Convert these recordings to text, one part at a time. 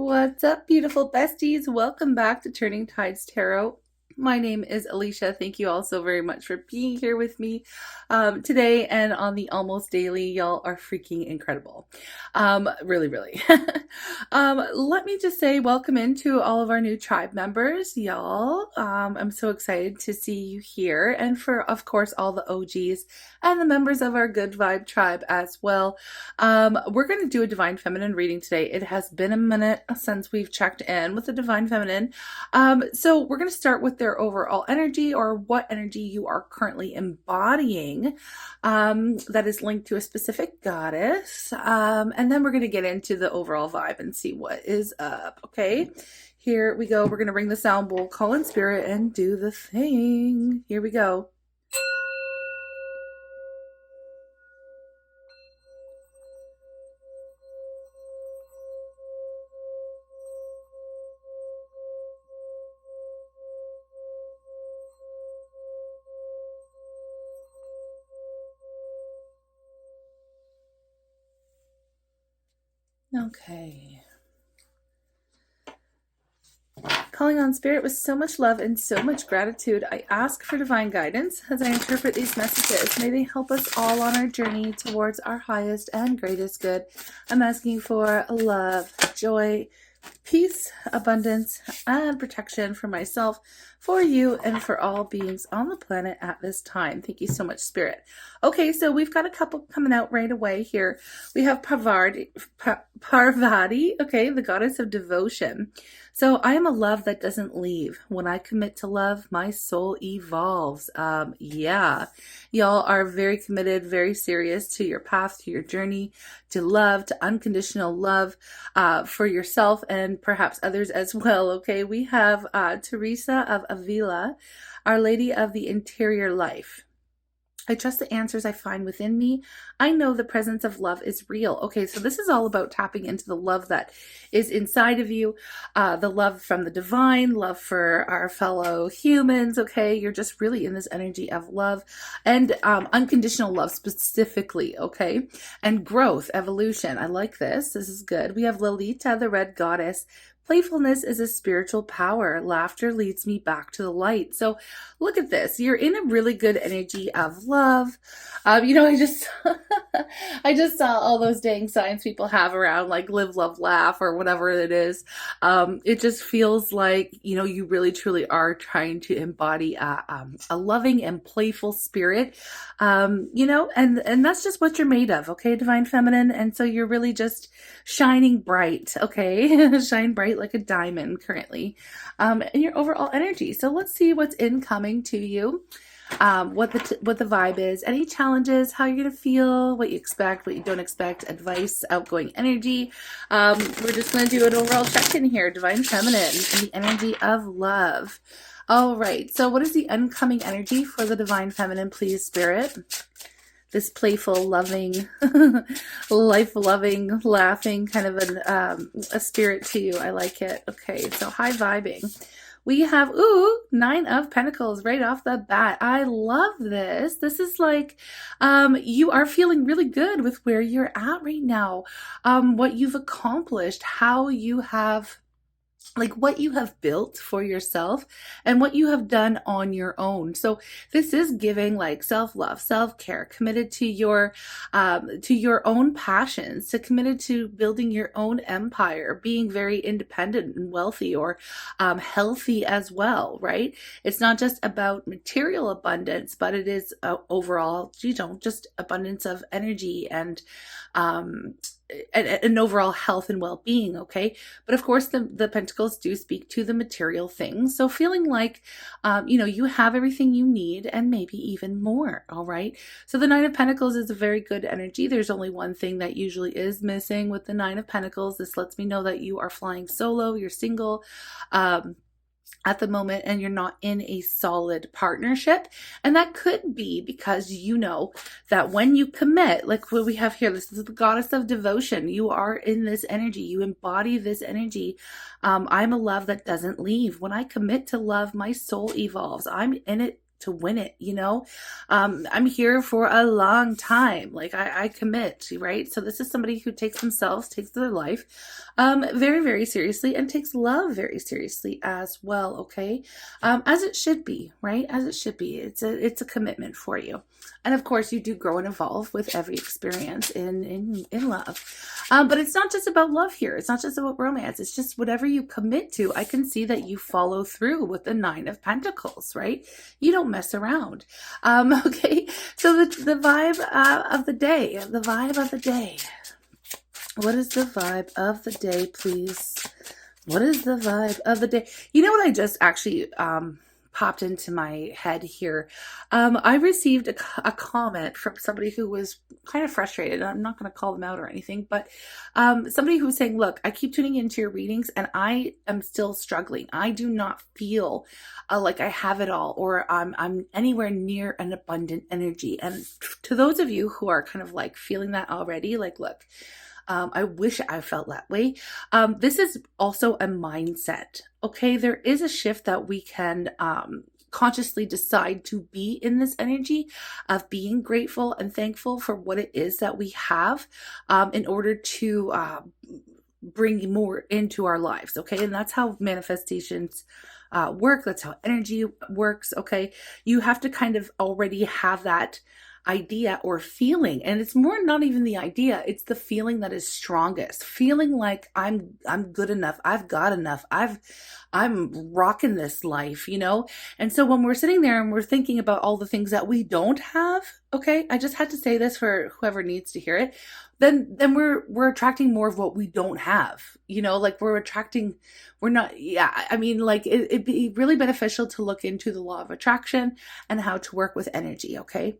What's up, beautiful besties? Welcome back to Turning Tides Tarot. My name is Alishia. Thank you all so very much for being here with me today and on the Almost Daily. Y'all are freaking incredible. Really. Let me just say welcome into all of our new tribe members, y'all. I'm so excited to see you here, and for, of course, all the OGs and the members of our Good Vibe tribe as well. We're going to do a Divine Feminine reading today. It has been a minute since we've checked in with the Divine Feminine. So we're going to start with their overall energy, or what energy you are currently embodying that is linked to a specific goddess. And then we're going to get into the overall vibe and see what is up. Okay, here we go. We're going to ring the sound bowl, call in spirit, and do the thing. Here we go. Okay. Calling on spirit with so much love and so much gratitude, I ask for divine guidance as I interpret these messages. May they help us all on our journey towards our highest and greatest good. I'm asking for love, joy, peace, abundance, and protection for myself, for you, and for all beings on the planet at this time. Thank you so much, Spirit. Okay, so we've got a couple coming out right away here. We have Parvati, okay, the goddess of devotion. So I am a love that doesn't leave. When I commit to love, my soul evolves. Yeah, y'all are very committed, very serious to your path, to your journey, to love, to unconditional love for yourself and perhaps others as well. Okay, we have Teresa of Avila, Our Lady of the Interior Life. I trust the answers I find within me. I know the presence of love is real. Okay, so this is all about tapping into the love that is inside of you, the love from the divine, love for our fellow humans, okay? You're just really in this energy of love and unconditional love specifically, okay? And growth, evolution. I like this. This is good. We have Lolita, the red goddess. Playfulness is a spiritual power. Laughter leads me back to the light. So look at this. You're in a really good energy of love. I just I just saw all those dang signs people have around, like live, love, laugh, or whatever it is. It just feels like, you really truly are trying to embody a loving and playful spirit, and that's just what you're made of, okay, Divine Feminine. And so you're really just shining bright, okay? Shine bright like a diamond currently, in your overall energy. So let's see what's incoming to you, what the vibe is, any challenges, how you're gonna feel, what you expect, what you don't expect, advice, outgoing energy. We're just gonna do an overall check-in here, Divine Feminine, and the energy of love. All right, so what is the incoming energy for the Divine Feminine, please, Spirit? This playful, loving, life-loving, laughing kind of a spirit to you. I like it. Okay, so high vibing. We have, 9 of Pentacles right off the bat. I love this. This is like you are feeling really good with where you're at right now, what you've accomplished, how you have, like what you have built for yourself and what you have done on your own. So this is giving like self-love, self-care, committed to your own passions, to committed to building your own empire, being very independent and wealthy, or healthy as well, right? It's not just about material abundance, but it is overall, just abundance of energy and overall health and well-being, okay? But of course, the Pentacles do speak to the material things. So feeling like, you have everything you need and maybe even more, all right? So the 9 of Pentacles is a very good energy. There's only one thing that usually is missing with the 9 of Pentacles. This lets me know that you are flying solo, you're single, at the moment, and you're not in a solid partnership. And that could be because you know that when you commit, like what we have here, this is the goddess of devotion. You are in this energy. You embody this energy. I'm a love that doesn't leave. When I commit to love, my soul evolves. I'm in it win it, you know? I'm here for a long time. Like I commit, right? So this is somebody who takes themselves, takes their life, very, very seriously, and takes love very seriously as well. Okay. As it should be, right? As it should be. It's a commitment for you. And of course you do grow and evolve with every experience in love. But it's not just about love here. It's not just about romance. It's just whatever you commit to. I can see that you follow through with the 9 of Pentacles, right? You don't mess around. Okay. So the vibe of the day, What is the vibe of the day, please? What is the vibe of the day? You know what I just actually popped into my head here? I received a comment from somebody who was kind of frustrated. I'm not going to call them out or anything, but somebody who was saying, look, I keep tuning into your readings and I am still struggling. I do not feel like I have it all, or I'm anywhere near an abundant energy. And to those of you who are kind of like feeling that already, like, look, I wish I felt that way. This is also a mindset. Okay, there is a shift that we can consciously decide to be in this energy of being grateful and thankful for what it is that we have, in order to bring more into our lives. Okay, and that's how manifestations work. That's how energy works. Okay, you have to kind of already have that idea or feeling, and it's more not even the idea, it's the feeling that is strongest, feeling like I'm good enough, I've got enough, I'm rocking this life, you know. And so when we're sitting there and we're thinking about all the things that we don't have, okay, I just had to say this for whoever needs to hear it, then we're attracting more of what we don't have, you know, like we're not, yeah, I mean, like it'd be really beneficial to look into the law of attraction and how to work with energy, okay?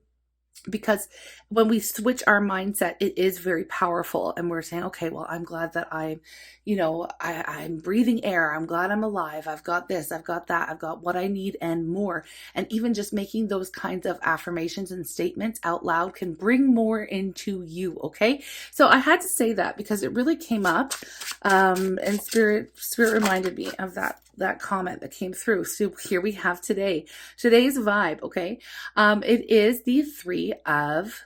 Because when we switch our mindset, it is very powerful. And we're saying, okay, well, I'm glad that I'm, you know, I'm breathing air. I'm glad I'm alive. I've got this, I've got that, I've got what I need and more. And even just making those kinds of affirmations and statements out loud can bring more into you. Okay. So I had to say that because it really came up, and spirit reminded me of that comment that came through. So here we have today's vibe. Okay. It is the 3 of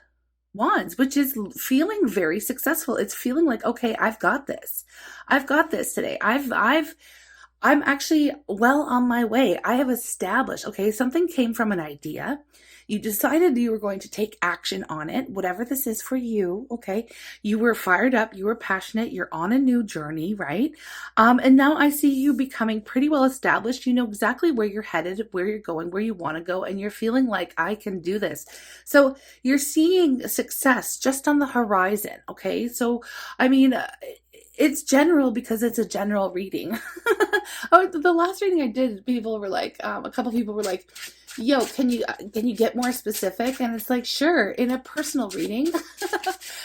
Wands, which is feeling very successful. It's feeling like, okay, I've got this today. I'm actually well on my way. I have established, okay, something came from an idea. You decided you were going to take action on it, whatever this is for you, okay? You were fired up, you were passionate, you're on a new journey, right? And now I see you becoming pretty well established. You know exactly where you're headed, where you're going, where you want to go, and you're feeling like, I can do this. So you're seeing success just on the horizon, okay? So, I mean, it's general because it's a general reading. Oh, the last reading I did, people were like, a couple people were like, yo, can you get more specific? And it's like, sure, in a personal reading.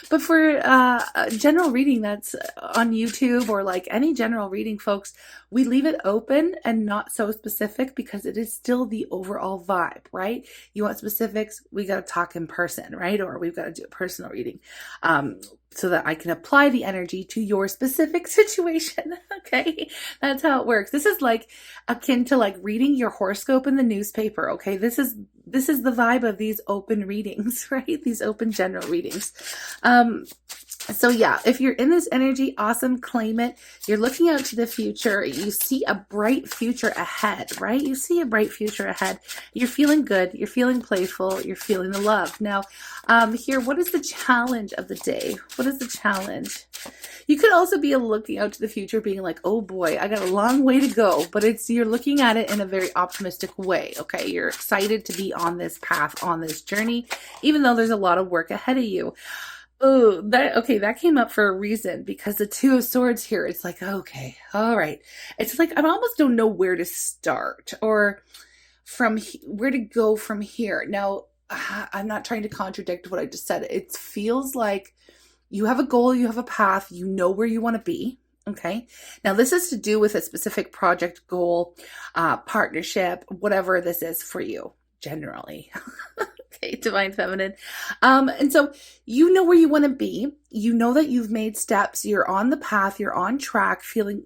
But for a general reading that's on YouTube or like any general reading, folks, we leave it open and not so specific because it is still the overall vibe, right? You want specifics, we got to talk in person, right? Or we've got to do a personal reading. So that I can apply the energy to your specific situation. Okay. That's how it works. This is like akin to like reading your horoscope in the newspaper. Okay. This is the vibe of these open readings, right? These open general readings. So yeah, if you're in this energy, awesome, claim it. You're looking out to the future. You see a bright future ahead, right? You see a bright future ahead. You're feeling good. You're feeling playful. You're feeling the love. Now, here, what is the challenge of the day? What is the challenge? You could also be looking out to the future being like, oh boy, I got a long way to go, but you're looking at it in a very optimistic way. Okay. You're excited to be on this path, on this journey, even though there's a lot of work ahead of you. Oh, that came up for a reason because the 2 of Swords here, it's like, okay, all right. It's like, I almost don't know where to start or where to go from here. Now, I'm not trying to contradict what I just said. It feels like you have a goal, you have a path, you know where you want to be. Okay. Now this is to do with a specific project, goal, partnership, whatever this is for you generally. Okay, Divine Feminine. And so you know where you want to be. You know that you've made steps. You're on the path. You're on track, feeling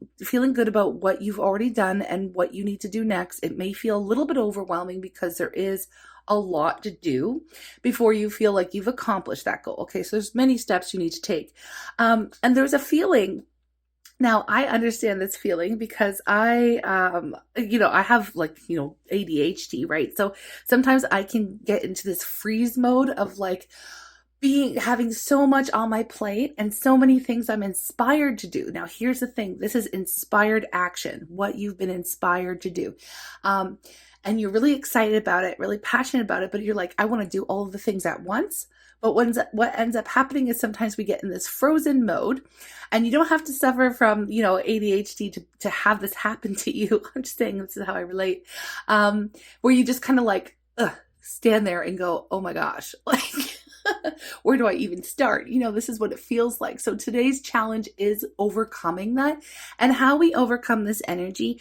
good about what you've already done and what you need to do next. It may feel a little bit overwhelming because there is a lot to do before you feel like you've accomplished that goal. Okay, so there's many steps you need to take. And there's a feeling. Now, I understand this feeling because I have like, ADHD, right? So sometimes I can get into this freeze mode of like having so much on my plate and so many things I'm inspired to do. Now, here's the thing. This is inspired action, what you've been inspired to do. And you're really excited about it, really passionate about it, but you're like, I want to do all of the things at once. But what ends up happening is sometimes we get in this frozen mode, and you don't have to suffer from, ADHD to have this happen to you. I'm just saying this is how I relate. Where you just kind of like, stand there and go, oh my gosh, like, where do I even start? This is what it feels like. So today's challenge is overcoming that. And how we overcome this energy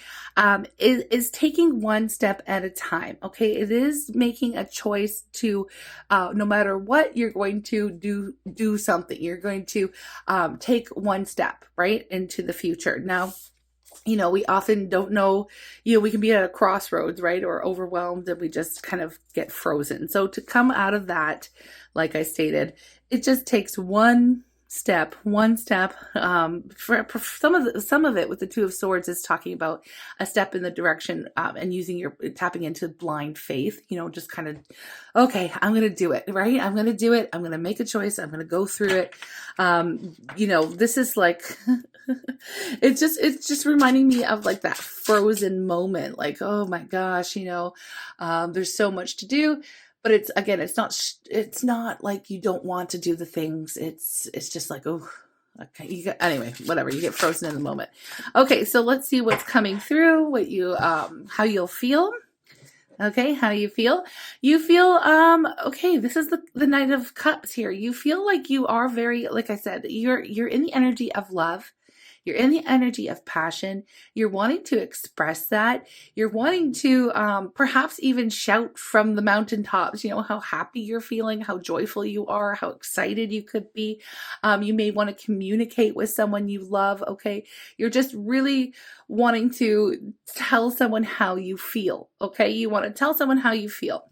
is taking one step at a time. Okay. It is making a choice to, no matter what, you're going to do something. You're going to take one step, right, into the future. Now, we often don't know, we can be at a crossroads, right? Or overwhelmed, and we just kind of get frozen. So to come out of that, like I stated, it just takes one step. For some of it with the Two of Swords is talking about a step in the direction and tapping into blind faith, just kind of, okay, I'm going to do it, right? I'm going to do it. I'm going to make a choice. I'm going to go through it. This is like, it's just reminding me of like that frozen moment, like, oh my gosh, there's so much to do. But it's not like you don't want to do the things. It's just like, oh, okay. Anyway, whatever. You get frozen in the moment. Okay, so let's see what's coming through. How you'll feel. Okay, how you feel? You feel okay. This is the Knight of Cups here. You feel like you are very, like I said, you're in the energy of love. You're in the energy of passion. You're wanting to express that. You're wanting to perhaps even shout from the mountaintops, how happy you're feeling, how joyful you are, how excited you could be. You may want to communicate with someone you love, okay? You're just really wanting to tell someone how you feel, okay? You want to tell someone how you feel.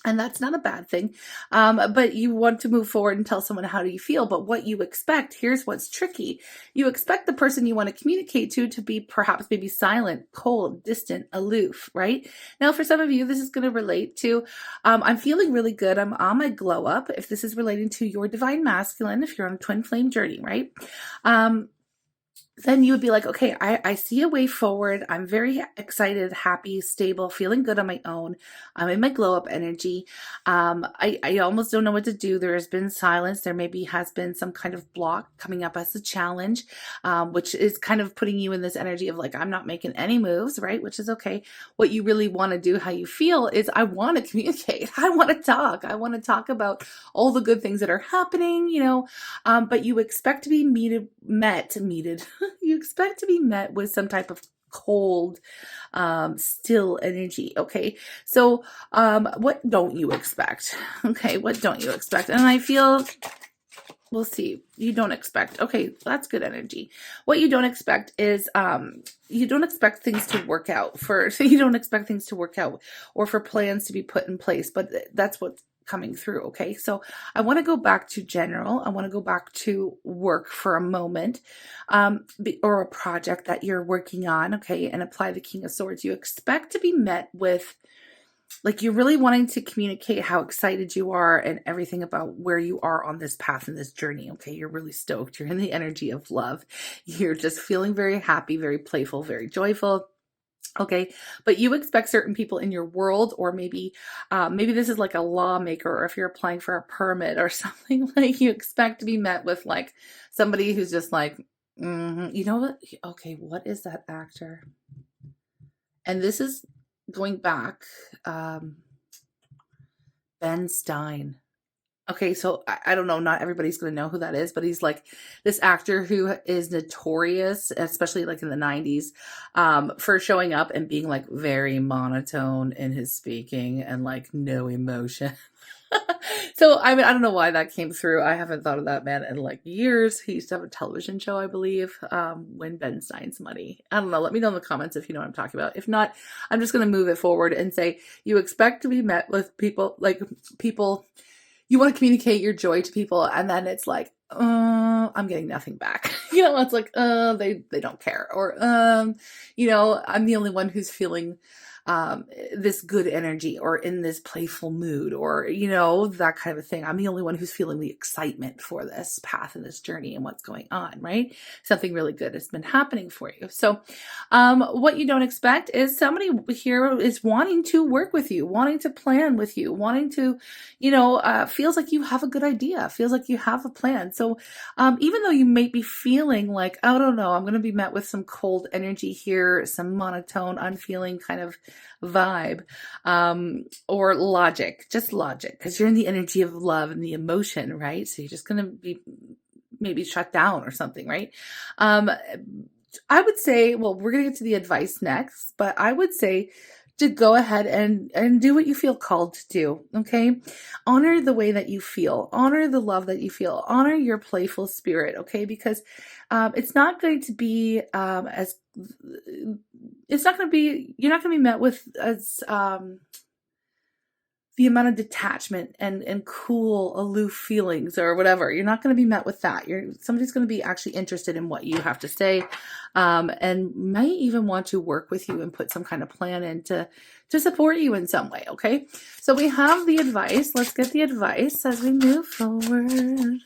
And that's not a bad thing. But you want to move forward and tell someone how do you feel. But what you expect, here's what's tricky. You expect the person you want to communicate to be perhaps maybe silent, cold, distant, aloof, right? Now, for some of you, this is going to relate to, I'm feeling really good. I'm on my glow up. If this is relating to your divine masculine, if you're on a twin flame journey, right? Then you would be like, okay, I see a way forward. I'm very excited, happy, stable, feeling good on my own. I'm in my glow up energy. I almost don't know what to do. There has been silence. There maybe has been some kind of block coming up as a challenge, which is kind of putting you in this energy of like, I'm not making any moves, right? Which is okay. What you really want to do, how you feel is I want to communicate. I want to talk. I want to talk about all the good things that are happening, but you expect to be met. You expect to be met with some type of cold, still energy. Okay. So, what don't you expect? Okay. What don't you expect? And I feel, we'll see. You don't expect. Okay. That's good energy. What you don't expect is, you don't expect things to work out you don't expect things to work out or for plans to be put in place, but that's what's coming through. Okay. So I want to go back to general. I want to go back to work for a moment, or a project that you're working on. Okay. And apply the King of Swords. You expect to be met with, like, you're really wanting to communicate how excited you are and everything about where you are on this path and this journey. Okay. You're really stoked. You're in the energy of love. You're just feeling very happy, very playful, very joyful. Okay. But you expect certain people in your world, or maybe this is like a lawmaker, or if you're applying for a permit or something, like you expect to be met with like somebody who's just like, you know what? Okay. What is that actor? And this is going back, Ben Stein. Okay, so I don't know, not everybody's going to know who that is, but he's like this actor who is notorious, especially like in the 90s, for showing up and being like very monotone in his speaking and like no emotion. So, I mean, I don't know why that came through. I haven't thought of that man in like years. He used to have a television show, I believe, When Ben Stein's Money. I don't know. Let me know in the comments if you know what I'm talking about. If not, I'm just going to move it forward and say you expect to be met with people, like people, you want to communicate your joy to people, and then it's like, I'm getting nothing back. It's like, they don't care. Or, I'm the only one who's feeling this good energy or in this playful mood, or that kind of a thing. I'm the only one who's feeling the excitement for this path and this journey and what's going on, right? Something really good has been happening for you. So what you don't expect is somebody here is wanting to work with you, wanting to plan with you, wanting to, feels like you have a good idea, feels like you have a plan. So even though you may be feeling like, I don't know, I'm going to be met with some cold energy here, some monotone, unfeeling kind of vibe, or just logic, because you're in the energy of love and the emotion, right? So you're just going to be maybe shut down or something, right? I would say, well, we're going to get to the advice next, but I would say to go ahead and do what you feel called to do. Okay. Honor the way that you feel, honor the love that you feel, honor your playful spirit. Okay. Because, it's not going to be, you're not going to be met with as, the amount of detachment and cool, aloof feelings or whatever. You're not going to be met with that. Somebody's going to be actually interested in what you have to say, and might even want to work with you and put some kind of plan in to support you in some way. Okay. So we have the advice. Let's get the advice as we move forward,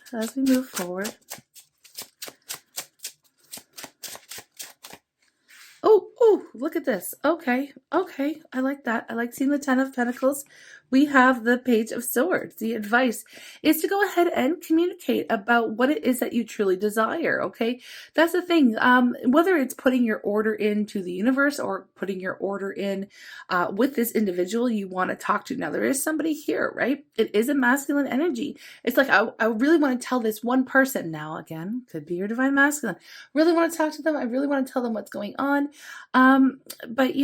Oh, look at this. Okay. I like that. I like seeing the 10 of Pentacles. We have the Page of Swords. The advice is to go ahead and communicate about what it is that you truly desire. Okay. That's the thing. Whether it's putting your order into the universe or putting your order in, with this individual you want to talk to. Now, there is somebody here, right? It is a masculine energy. It's like, I really want to tell this one person. Now, again, could be your divine masculine. Really want to talk to them. I really want to tell them what's going on. But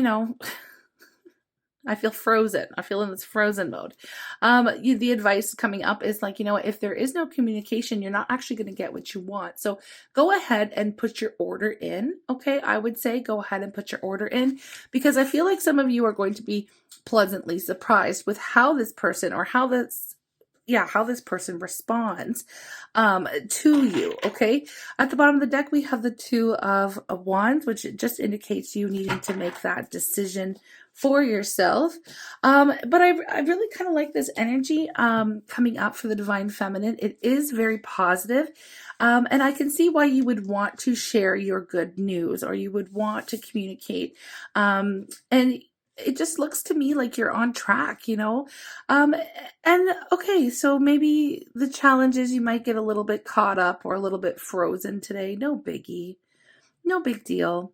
I feel frozen. I feel in this frozen mode. The advice coming up is like, if there is no communication, you're not actually going to get what you want. So go ahead and put your order in. Okay. I would say go ahead and put your order in, because I feel like some of you are going to be pleasantly surprised with how this person or how this person responds to you. Okay. At the bottom of the deck, we have the Two of Wands, which just indicates you needing to make that decision for yourself. But I really kind of like this energy coming up for the Divine Feminine. It is very positive. And I can see why you would want to share your good news, or you would want to communicate. And it just looks to me like you're on track, and okay, so maybe the challenge is you might get a little bit caught up or a little bit frozen today. No biggie, no big deal.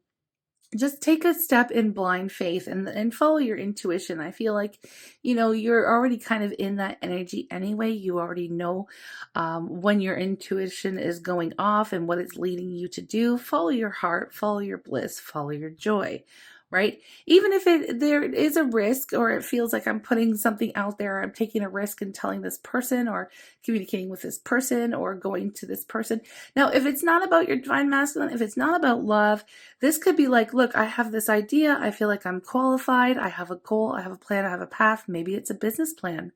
Just take a step in blind faith and follow your intuition. I feel like, you're already kind of in that energy anyway. You already know when your intuition is going off and what it's leading you to do. Follow your heart, follow your bliss, follow your joy. Right? Even if there is a risk, or it feels like I'm putting something out there, I'm taking a risk and telling this person or communicating with this person or going to this person. Now, if it's not about your divine masculine, if it's not about love, this could be like, look, I have this idea. I feel like I'm qualified. I have a goal. I have a plan. I have a path. Maybe it's a business plan,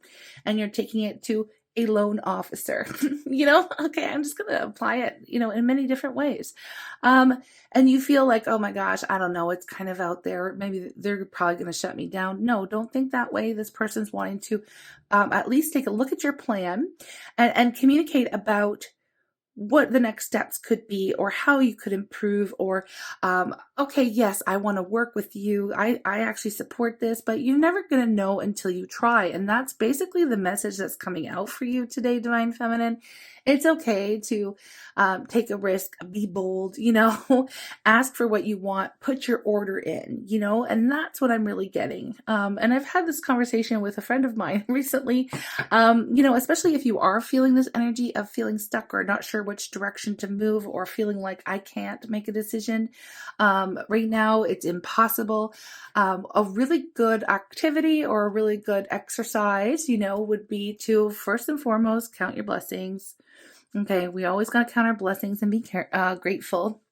and you're taking it to a loan officer, okay, I'm just going to apply it, in many different ways. And you feel like, oh my gosh, I don't know, it's kind of out there. Maybe they're probably going to shut me down. No, don't think that way. This person's wanting to at least take a look at your plan and communicate about what the next steps could be, or how you could improve, or, okay, yes, I want to work with you. I actually support this, but you're never going to know until you try. And that's basically the message that's coming out for you today, Divine Feminine. It's okay to take a risk, be bold, ask for what you want, put your order in, and that's what I'm really getting. And I've had this conversation with a friend of mine recently, especially if you are feeling this energy of feeling stuck or not sure which direction to move, or feeling like I can't make a decision. Right now, it's impossible. A really good activity or a really good exercise, would be to first and foremost count your blessings. Okay, we always got to count our blessings and be grateful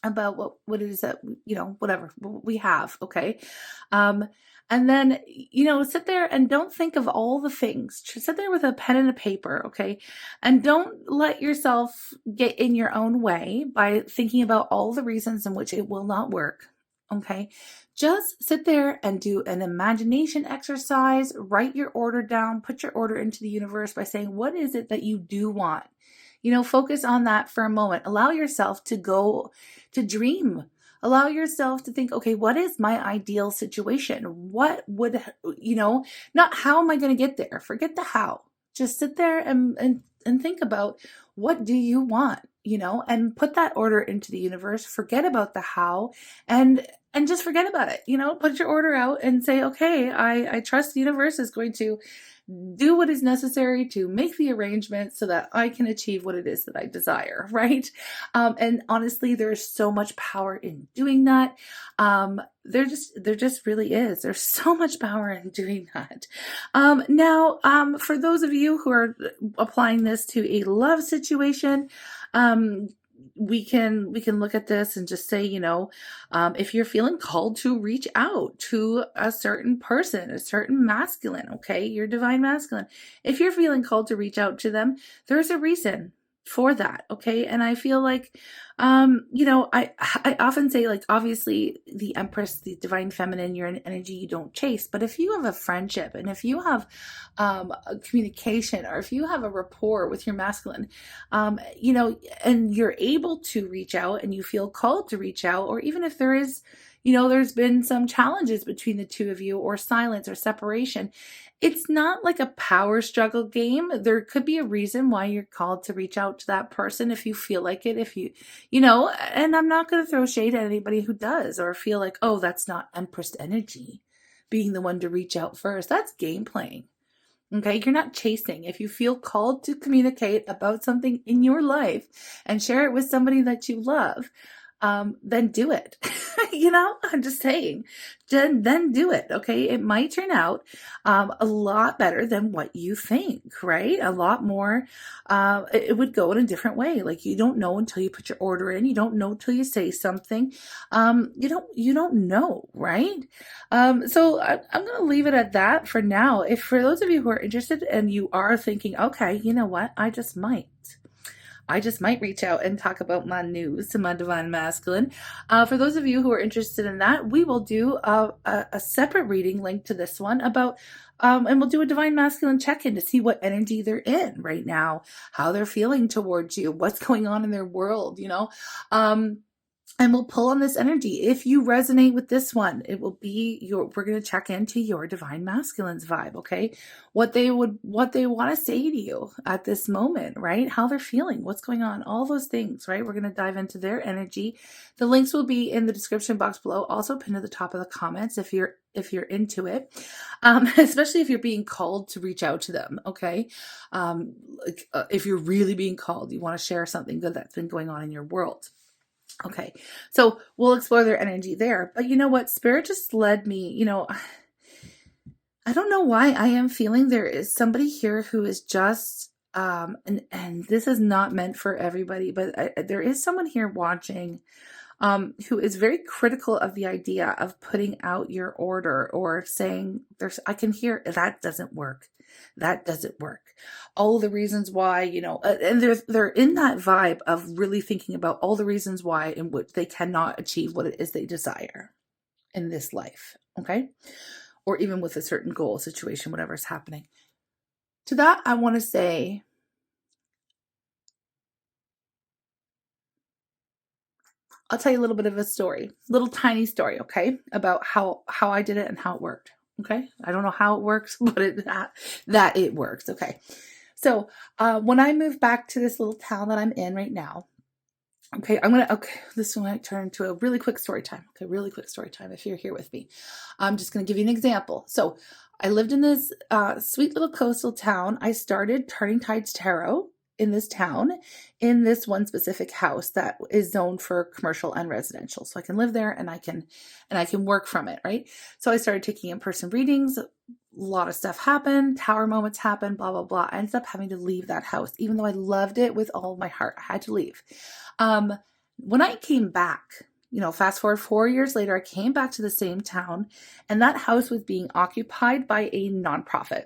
about what it is that, whatever we have. Okay. Um, and then, sit there and don't think of all the things. Just sit there with a pen and a paper. Okay. And don't let yourself get in your own way by thinking about all the reasons in which it will not work. Okay. Just sit there and do an imagination exercise, write your order down, put your order into the universe by saying, what is it that you do want? Focus on that for a moment. Allow yourself to go to dream. Allow yourself to think, okay, what is my ideal situation? What would, not how am I going to get there? Forget the how. Just sit there and think about what do you want, and put that order into the universe. Forget about the how and just forget about it. Put your order out and say, okay, I trust the universe is going to do what is necessary to make the arrangements so that I can achieve what it is that I desire, right? And honestly, there's so much power in doing that. There just really is. There's so much power in doing that. Now, for those of you who are applying this to a love situation, we can look at this and just say, if you're feeling called to reach out to a certain person, a certain masculine, okay, your divine masculine, if you're feeling called to reach out to them, there's a reason for that. Okay. And I feel like, I often say, like, obviously the Empress, the divine feminine, you're an energy you don't chase. But if you have a friendship and if you have a communication or if you have a rapport with your masculine, and you're able to reach out and you feel called to reach out, or even if there is, there's been some challenges between the two of you or silence or separation, it's not like a power struggle game. There could be a reason why you're called to reach out to that person if you feel like it, if you and I'm not going to throw shade at anybody who does or feel like, oh, that's not Empress energy, being the one to reach out first. That's game playing. Okay, you're not chasing. If you feel called to communicate about something in your life and share it with somebody that you love, then do it. I'm just saying, then do it. Okay. It might turn out, a lot better than what you think, right? A lot more, it would go in a different way. Like, you don't know until you put your order in. You don't know till you say something. You don't know, right? So I'm going to leave it at that for now. If for those of you who are interested and you are thinking, okay, you know what? I just might reach out and talk about my news to my divine masculine. For those of you who are interested in that, we will do a separate reading linked to this one about, and we'll do a divine masculine check-in to see what energy they're in right now, how they're feeling towards you, what's going on in their world, and we'll pull on this energy. If you resonate with this one, it will be we're going to check into your divine masculine's vibe. Okay. What they want to say to you at this moment, right? How they're feeling, what's going on, all those things, right? We're going to dive into their energy. The links will be in the description box below, also pinned to the top of the comments if you're into it, especially if you're being called to reach out to them. Okay. If you're really being called, you want to share something good that's been going on in your world. Okay, so we'll explore their energy there. But you know what? Spirit just led me, I don't know why I am feeling there is somebody here who is just, and this is not meant for everybody, but there is someone here watching who is very critical of the idea of putting out your order or saying, I can hear that doesn't work. That doesn't work. All the reasons why, and they're in that vibe of really thinking about all the reasons why in which they cannot achieve what it is they desire in this life. Okay. Or even with a certain goal, situation, whatever's happening. To that, I want to say, I'll tell you a little bit of a story, little tiny story, okay, about how I did it and how it worked. Okay, I don't know how it works, but that it works. Okay, so when I moved back to this little town that I'm in right now, okay, this might turn into a really quick story time. Okay, really quick story time. If you're here with me, I'm just going to give you an example. So I lived in this sweet little coastal town. I started Turning Tides Tarot in this town, in this one specific house that is zoned for commercial and residential. So I can live there and I can work from it, right? So I started taking in-person readings. A lot of stuff happened, tower moments happened, blah, blah, blah. I ended up having to leave that house, even though I loved it with all of my heart. I had to leave. When I came back, fast forward 4 years later, I came back to the same town, and that house was being occupied by a nonprofit.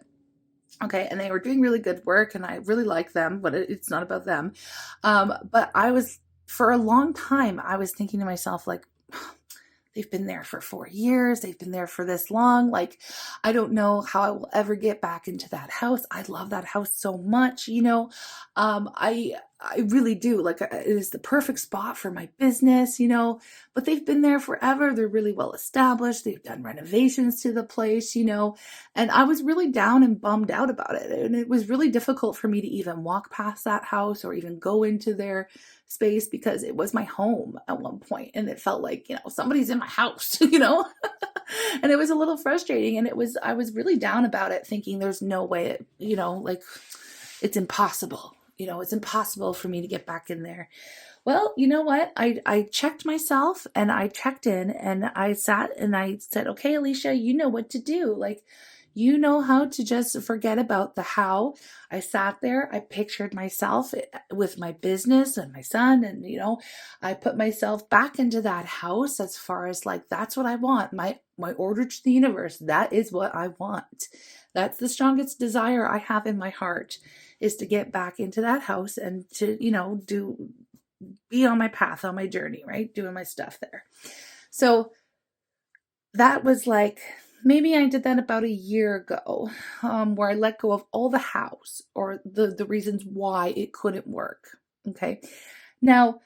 Okay. And they were doing really good work, and I really like them, but it's not about them. But for a long time, I was thinking to myself, like, they've been there for 4 years. They've been there for this long. Like, I don't know how I will ever get back into that house. I love that house so much. I really do. Like, it is the perfect spot for my business, but they've been there forever. They're really well established. They've done renovations to the place, and I was really down and bummed out about it. And it was really difficult for me to even walk past that house or even go into their space, because it was my home at one point, and it felt like, somebody's in my house, and it was a little frustrating. And I was really down about it, thinking there's no way like, it's impossible. It's impossible for me to get back in there. Well, you know what? I checked myself, and I checked in, and I sat and I said, okay, Alishia, you know what to do. Like, you know how to just forget about the how. I sat there, I pictured myself with my business and my son, and, I put myself back into that house, as far as like, that's what I want. My order to the universe, that is what I want. That's the strongest desire I have in my heart, is to get back into that house and to, be on my path, on my journey, right? Doing my stuff there. So that was like, maybe I did that about a year ago, where I let go of all the hows, or the reasons why it couldn't work. Okay. Now,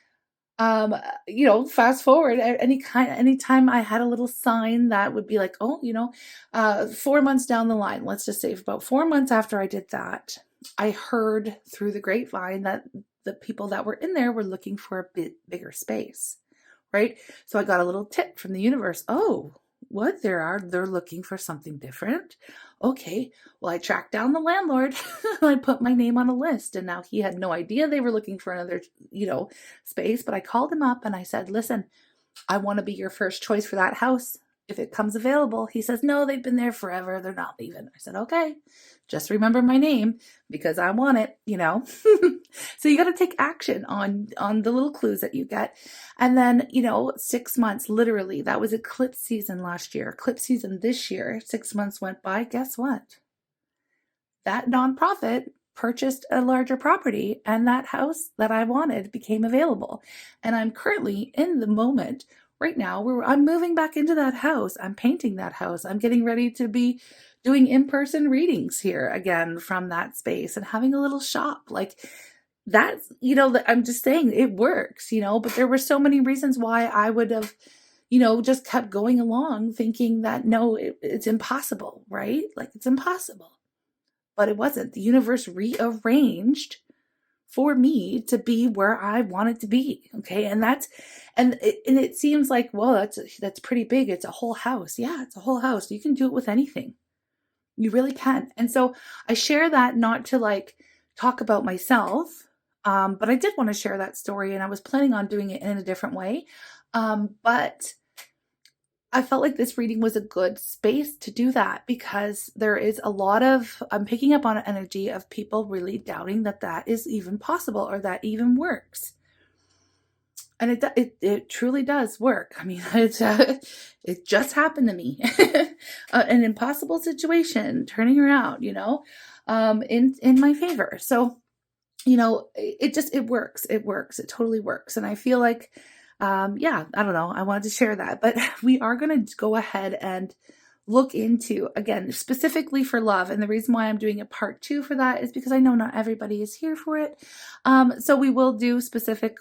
fast forward, anytime I had a little sign that would be like, 4 months down the line, let's just say about 4 months after I did that, I heard through the grapevine that the people that were in there were looking for a bit bigger space, right? So I got a little tip from the universe. Oh, what? They're looking for something different. Okay. Well, I tracked down the landlord and I put my name on a list, and now he had no idea they were looking for another, space, but I called him up and I said, listen, I want to be your first choice for that house if it comes available. He says, no, they've been there forever. They're not leaving. I said, okay, just remember my name, because I want it, So you got to take action on the little clues that you get. And then, 6 months, literally, that was eclipse season last year, eclipse season this year, 6 months went by. Guess what? That nonprofit purchased a larger property, and that house that I wanted became available. And I'm currently in the moment right now where I'm moving back into that house. I'm painting that house. I'm getting ready to be doing in-person readings here again from that space, and having a little shop. Like, that's, I'm just saying it works, but there were so many reasons why I would have, just kept going along thinking that, no, it's impossible, right? Like, it's impossible. But it wasn't. The universe rearranged for me to be where I wanted to be. Okay. And it seems like, well, that's pretty big. It's a whole house. Yeah, it's a whole house. You can do it with anything. You really can. And so I share that not to like talk about myself, but I did want to share that story, and I was planning on doing it in a different way. But I felt like this reading was a good space to do that, because there is a lot of, I'm picking up on an energy of people really doubting that is even possible, or that even works. And it truly does work. I mean, it just happened to me, an impossible situation turning around, in my favor. So, it works. It works. It totally works. And I feel like, I don't know. I wanted to share that, but we are going to go ahead and look into, again, specifically for love. And the reason why I'm doing a part 2 for that is because I know not everybody is here for it. So we will do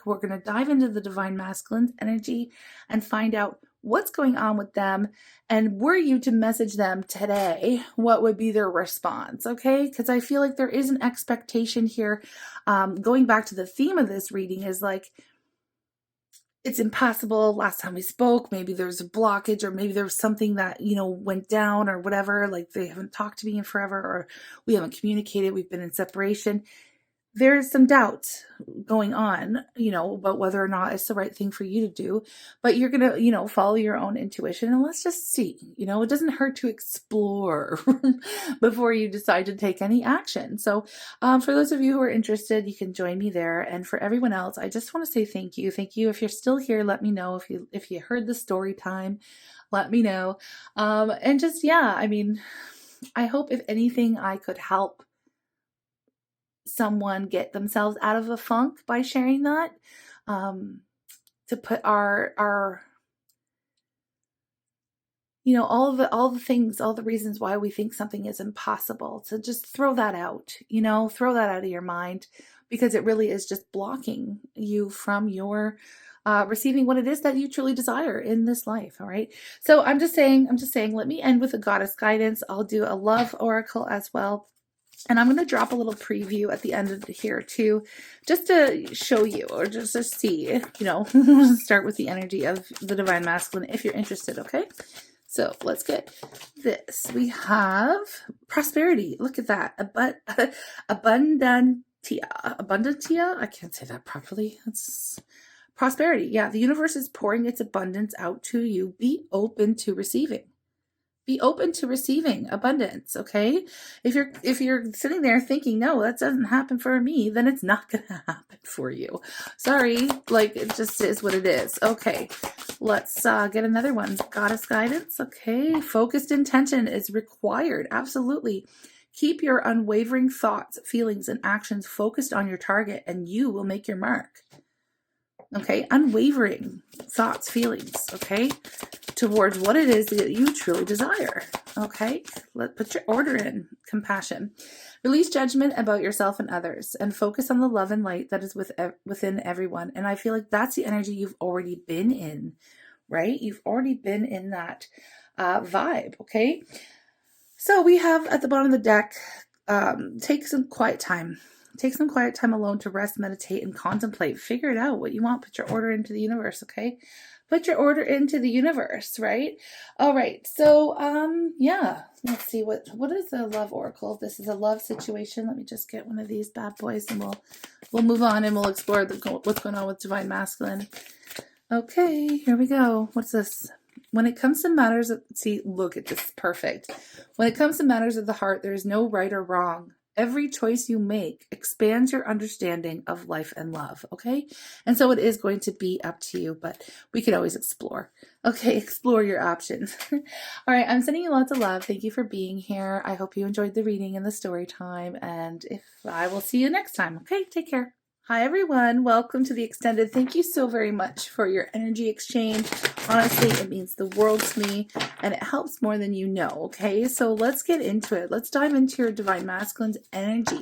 we're going to dive into the divine masculine energy and find out what's going on with them. And were you to message them today, what would be their response? Okay. Because I feel like there is an expectation here. Going back to the theme of this reading is like, it's impossible. Last time we spoke, maybe there's a blockage, or maybe there was something that, went down or whatever. Like, they haven't talked to me in forever, or we haven't communicated. We've been in separation. there's some doubt going on, about whether or not it's the right thing for you to do, but you're going to, follow your own intuition and let's just see, it doesn't hurt to explore before you decide to take any action. So, for those of you who are interested, you can join me there. And for everyone else, I just want to say thank you. Thank you. If you're still here, let me know. If you heard the story time, let me know. And just, yeah, I mean, I hope if anything, I could help someone get themselves out of a funk by sharing that, to put our all the things, all the reasons why we think something is impossible, to just throw that out, throw that out of your mind, because it really is just blocking you from your receiving what it is that you truly desire in this life. All right. So I'm just saying, let me end with a goddess guidance. I'll do a love oracle as well. And I'm going to drop a little preview at the end of here too, just to show you, or just to see, start with the energy of the Divine Masculine if you're interested. Okay. So let's get this. We have prosperity. Look at that. Abundantia. I can't say that properly. It's prosperity. Yeah. The universe is pouring its abundance out to you. Be open to receiving. Be open to receiving abundance, okay? If you're sitting there thinking, no, that doesn't happen for me, then it's not going to happen for you. Sorry, it just is what it is. Okay, let's get another one. Goddess guidance, okay? Focused intention is required, absolutely. Keep your unwavering thoughts, feelings, and actions focused on your target, and you will make your mark. Okay, unwavering thoughts, feelings, okay, towards what it is that you truly desire. Okay, put your order in. Compassion. Release judgment about yourself and others and focus on the love and light that is within everyone. And I feel like that's the energy you've already been in, right? You've already been in that vibe, okay? So we have at the bottom of the deck, take some quiet time. Take some quiet time alone to rest, meditate, and contemplate. Figure it out what you want. Put your order into the universe, okay? Put your order into the universe, right? All right. So, yeah. Let's see what is the love oracle. This is a love situation. Let me just get one of these bad boys, and we'll move on and we'll explore what's going on with Divine Masculine. Okay, here we go. What's this? When it comes to matters of, look at this, perfect. When it comes to matters of the heart, there is no right or wrong. Every choice you make expands your understanding of life and love, okay? And so it is going to be up to you, but we can always explore. Okay, explore your options. All right, I'm sending you lots of love. Thank you for being here. I hope you enjoyed the reading and the story time, and I will see you next time. Okay, take care. Hi, everyone. Welcome to the extended. Thank you so very much for your energy exchange. Honestly, it means the world to me, and it helps more than you know, okay? So let's get into it. Let's dive into your Divine Masculine's energy.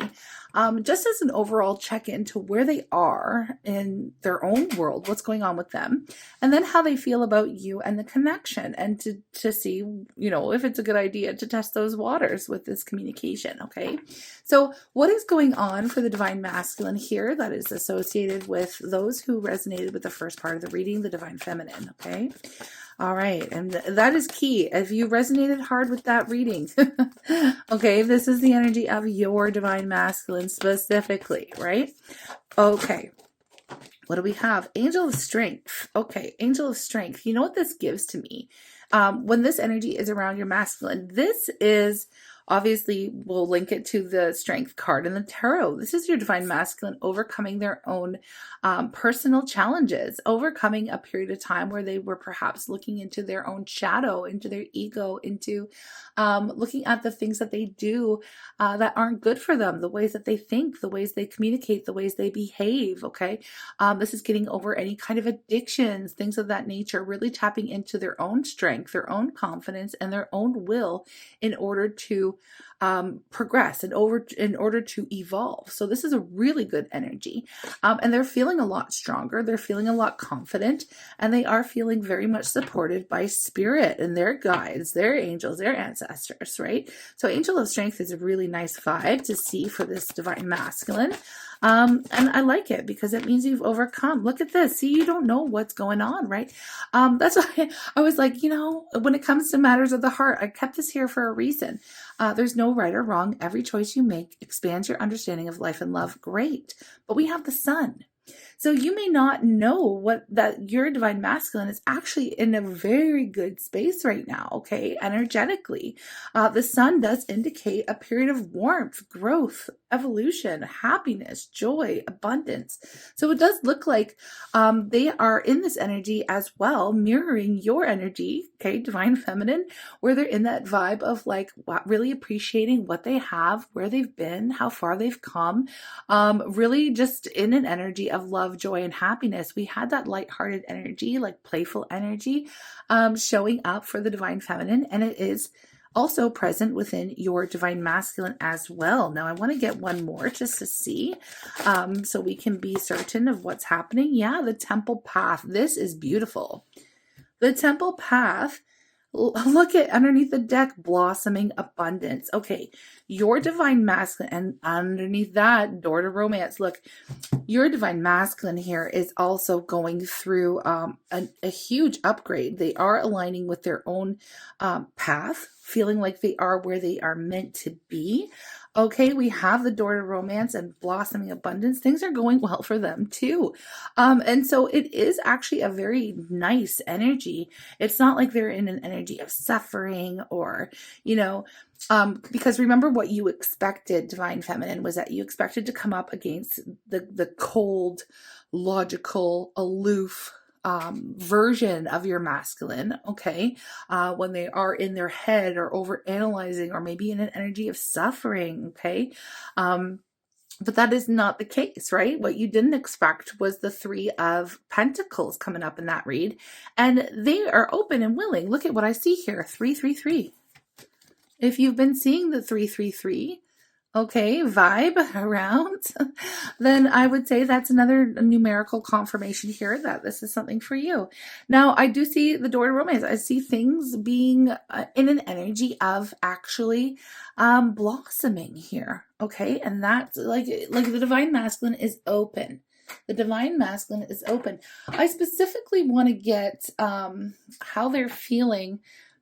Just as an overall check-in to where they are in their own world, what's going on with them, and then how they feel about you and the connection, and to see, if it's a good idea to test those waters with this communication, okay? So what is going on for the Divine Masculine here that is associated with those who resonated with the first part of the reading, the Divine Feminine, okay? All right, and that is key. If you resonated hard with that reading, okay, this is the energy of your Divine Masculine specifically, right? Okay, what do we have? Angel of Strength. Okay, Angel of Strength. You know what this gives to me? When this energy is around your masculine, this is... Obviously, we'll link it to the Strength card in the tarot. This is your Divine Masculine overcoming their own personal challenges, overcoming a period of time where they were perhaps looking into their own shadow, into their ego, into looking at the things that they do that aren't good for them, the ways that they think, the ways they communicate, the ways they behave, okay? This is getting over any kind of addictions, things of that nature, really tapping into their own strength, their own confidence, and their own will in order to progress and in order to evolve. So this is a really good energy. And they're feeling a lot stronger. They're feeling a lot confident, and they are feeling very much supported by spirit and their guides, their angels, their ancestors, right? So Angel of Strength is a really nice vibe to see for this Divine Masculine. And I like it because it means you've overcome. Look at this. See, you don't know what's going on, right? That's why I was like, when it comes to matters of the heart, I kept this here for a reason. There's no right or wrong. Every choice you make expands your understanding of life and love. Great. But we have the sun. So you may not know that your divine masculine is actually in a very good space right now, okay, energetically. The sun does indicate a period of warmth, growth, evolution, happiness, joy, abundance. So it does look like they are in this energy as well, mirroring your energy, okay, divine feminine, where they're in that vibe of like really appreciating what they have, where they've been, how far they've come, really just in an energy of love, joy, and happiness. We had that lighthearted energy, like playful energy, showing up for the divine feminine, and it is also present within your divine masculine as well. Now I want to get one more just to see, so we can be certain of what's happening. Yeah, the temple path. This is beautiful. The temple path. Look at underneath the deck, blossoming abundance. Okay, your divine masculine, and underneath that, door to romance. Look, your divine masculine here is also going through a huge upgrade. They are aligning with their own path, feeling like they are where they are meant to be. Okay, we have the door to romance and blossoming abundance. Things are going well for them too. And so it is actually a very nice energy. It's not like they're in an energy of suffering or, because remember what you expected, divine feminine, was that you expected to come up against the cold, logical, aloof version of your masculine, okay, when they are in their head or over analyzing or maybe in an energy of suffering, okay. But that is not the case, right? What you didn't expect was the 3 of Pentacles coming up in that read, and they are open and willing. Look at what I see here, 333. If you've been seeing the 333, okay, vibe around, then I would say that's another numerical confirmation here that this is something for you. Now, I do see the door to romance. I see things being in an energy of actually blossoming here, okay? And that's like the divine masculine is open. The divine masculine is open. I specifically want to get how they're feeling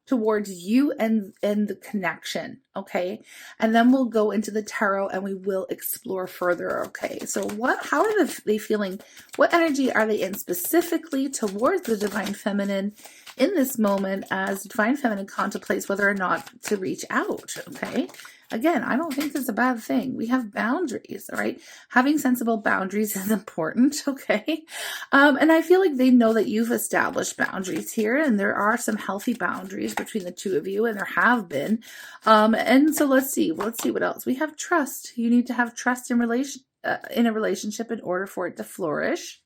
towards you and the connection, okay? And then we'll go into the tarot and we will explore further, okay? So how are they feeling? What energy are they in specifically towards the divine feminine in this moment as divine feminine contemplates whether or not to reach out, okay? Again, I don't think it's a bad thing. We have boundaries, all right? Having sensible boundaries is important, okay? And I feel like they know that you've established boundaries here, and there are some healthy boundaries between the two of you, and there have been. And so let's see what else. We have trust. You need to have trust in a relationship in order for it to flourish.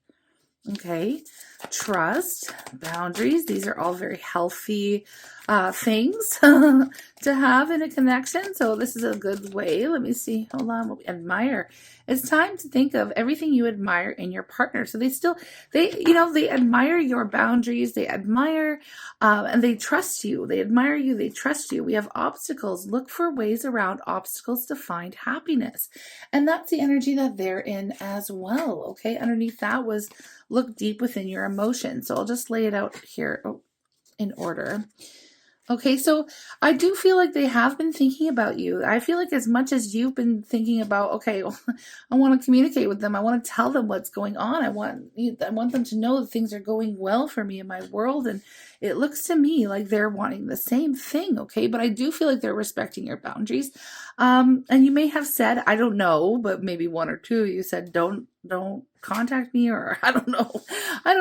Okay, trust, boundaries. These are all very healthy things to have in a connection. So this is a good way. Let me see. Hold on. Admire. It's time to think of everything you admire in your partner. So they admire your boundaries. They admire and they trust you. They admire you. They trust you. We have obstacles. Look for ways around obstacles to find happiness. And that's the energy that they're in as well. Okay. Underneath that was look deep within your emotions. So I'll just lay it out here in order. Okay, so I do feel like they have been thinking about you. I feel like as much as you've been thinking about, okay, I want to communicate with them. I want to tell them what's going on. I want them to know that things are going well for me in my world. And it looks to me like they're wanting the same thing, okay? But I do feel like they're respecting your boundaries. And you may have said, I don't know, but maybe one or two of you said, don't contact me, or I don't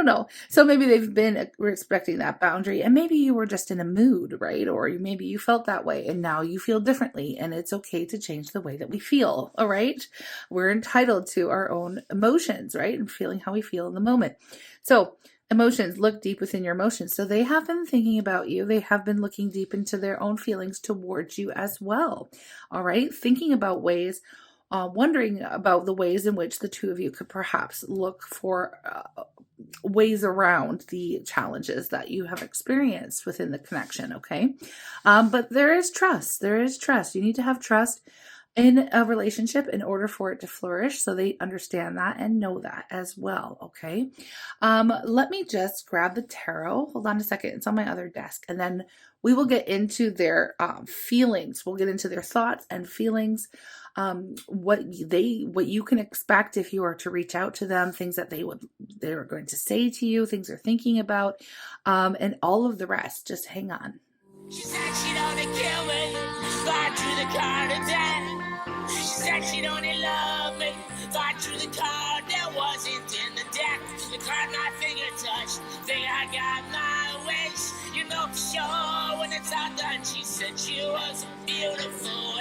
know. So maybe they've been respecting that boundary, and maybe you were just in a mood, right? Or maybe you felt that way and now you feel differently, and it's okay to change the way that we feel. All right. We're entitled to our own emotions, right? And feeling how we feel in the moment. So emotions, look deep within your emotions. So they have been thinking about you. They have been looking deep into their own feelings towards you as well. All right. Thinking about ways, wondering about the ways in which the two of you could perhaps look for ways around the challenges that you have experienced within the connection, okay? But there is trust. There is trust. You need to have trust. in a relationship in order for it to flourish, so they understand that and know that as well. Okay. Let me just grab the tarot. Hold on a second. It's on my other desk. And then we will get into their feelings. We'll get into their thoughts and feelings, what you can expect if you are to reach out to them, things that they're going to say to you, things they're thinking about, and all of the rest. Just hang on. She said she'd only kill me, fight through the card of death. She said she'd only love me, fight through the card that wasn't in the deck. The card my finger touched, think I got my wish. You know for sure when it's all done. She said she was beautiful